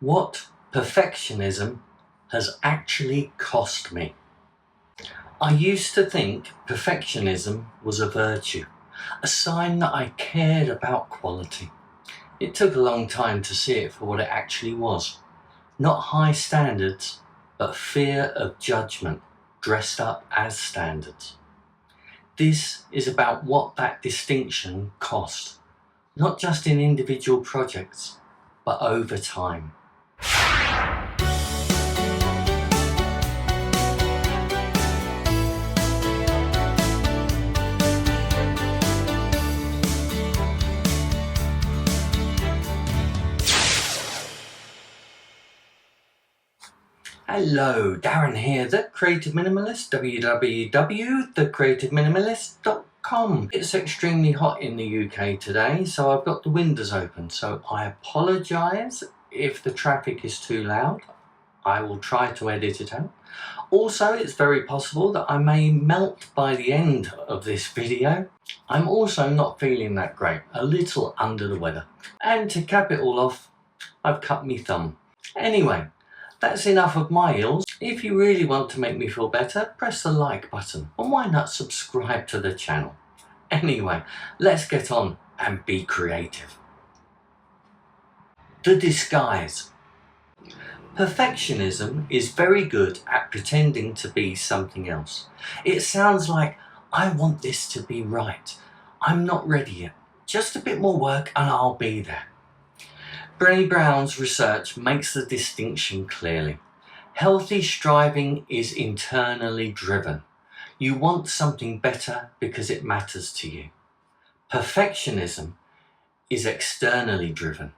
What perfectionism has actually cost me. I used to think perfectionism was a virtue, a sign that I cared about quality. It took a long time to see it for what it actually was. Not high standards, but fear of judgment dressed up as standards. This is about what that distinction cost, not just in individual projects, but over time. Hello, Darren here, The Creative Minimalist, www.thecreativeminimalist.com. It's extremely hot in the UK today, so I've got the windows open, so I apologise if the traffic is too loud. I will try to edit it out. Also, it's very possible that I may melt by the end of this video. I'm also not feeling that great, a little under the weather. And to cap it all off, I've cut my thumb. Anyway, that's enough of my ills. If you really want to make me feel better, press the like button, and why not subscribe to the channel? Anyway, let's get on and be creative. The disguise. Perfectionism is very good at pretending to be something else. It sounds like, I want this to be right. I'm not ready yet. Just a bit more work and I'll be there. Brené Brown's research makes the distinction clearly. Healthy striving is internally driven. You want something better because it matters to you. Perfectionism is externally driven.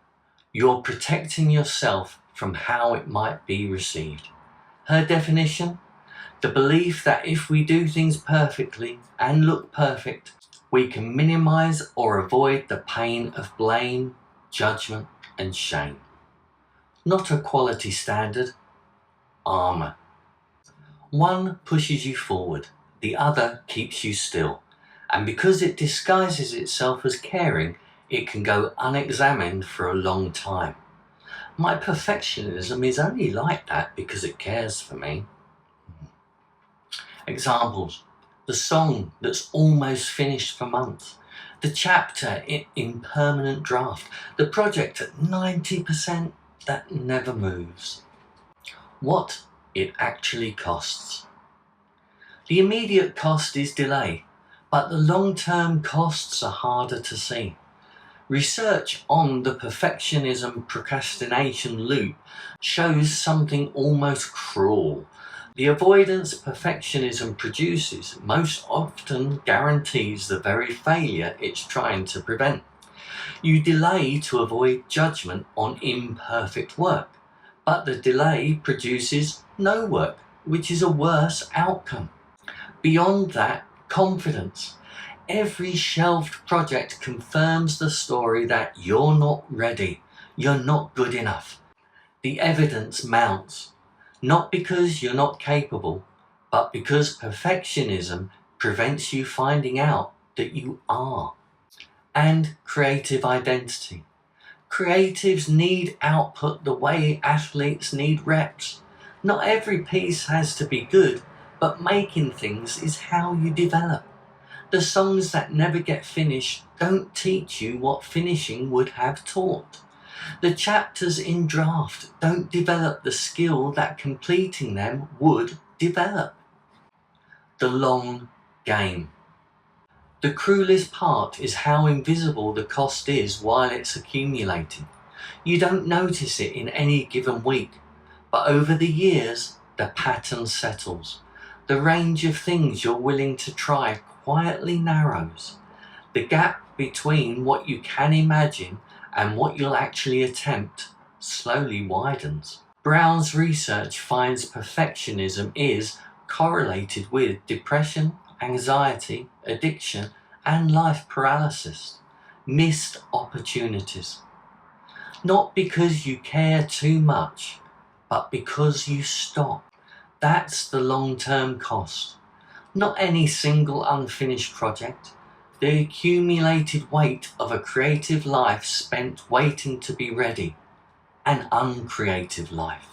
You're protecting yourself from how it might be received. Her definition? The belief that if we do things perfectly and look perfect, we can minimize or avoid the pain of blame, judgment, and shame. Not a quality standard, armor. One pushes you forward, the other keeps you still. And because it disguises itself as caring, it can go unexamined for a long time. My perfectionism is only like that because it cares for me. Examples: the song that's almost finished for months, the chapter in permanent draft, the project at 90% that never moves. What it actually costs. The immediate cost is delay, but the long-term costs are harder to see. Research on the perfectionism procrastination loop shows something almost cruel. The avoidance perfectionism produces most often guarantees the very failure it's trying to prevent. You delay to avoid judgment on imperfect work, but the delay produces no work, which is a worse outcome. Beyond that, confidence. Every shelved project confirms the story that you're not ready, you're not good enough. The evidence mounts, not because you're not capable, but because perfectionism prevents you finding out that you are. And creative identity. Creatives need output the way athletes need reps. Not every piece has to be good, but making things is how you develop. The songs that never get finished don't teach you what finishing would have taught. The chapters in draft don't develop the skill that completing them would develop. The long game. The cruelest part is how invisible the cost is while it's accumulating. You don't notice it in any given week, but over the years, the pattern settles. The range of things you're willing to try quietly narrows. The gap between what you can imagine and what you'll actually attempt slowly widens. Brown's research finds perfectionism is correlated with depression, anxiety, addiction, and life paralysis. Missed opportunities. Not because you care too much, but because you stop. That's the long-term cost. Not any single unfinished project. The accumulated weight of a creative life spent waiting to be ready. an uncreative life.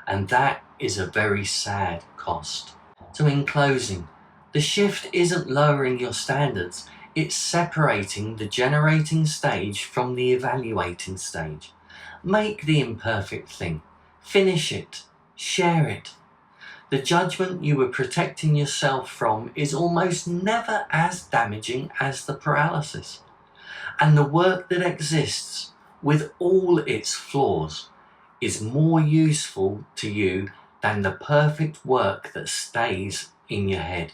And that is a very sad cost. So in closing, the shift isn't lowering your standards, it's separating the generating stage from the evaluating stage. Make the imperfect thing, finish it, share it. The judgment you were protecting yourself from is almost never as damaging as the paralysis. And the work that exists, with all its flaws, is more useful to you than the perfect work that stays in your head.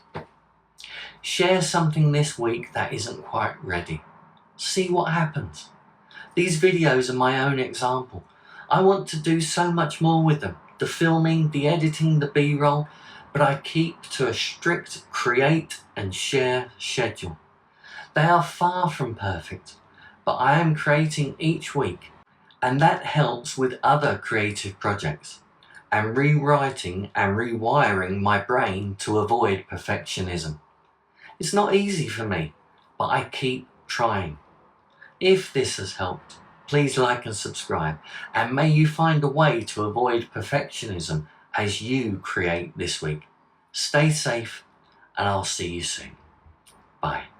Share something this week that isn't quite ready. See what happens. These videos are my own example. I want to do so much more with them. The filming, the editing, the B-roll, but I keep to a strict create and share schedule. They are far from perfect, but I am creating each week, and that helps with other creative projects and rewriting and rewiring my brain to avoid perfectionism. It's not easy for me, but I keep trying. If this has helped, please like and subscribe, and may you find a way to avoid perfectionism as you create this week. Stay safe, and I'll see you soon. Bye.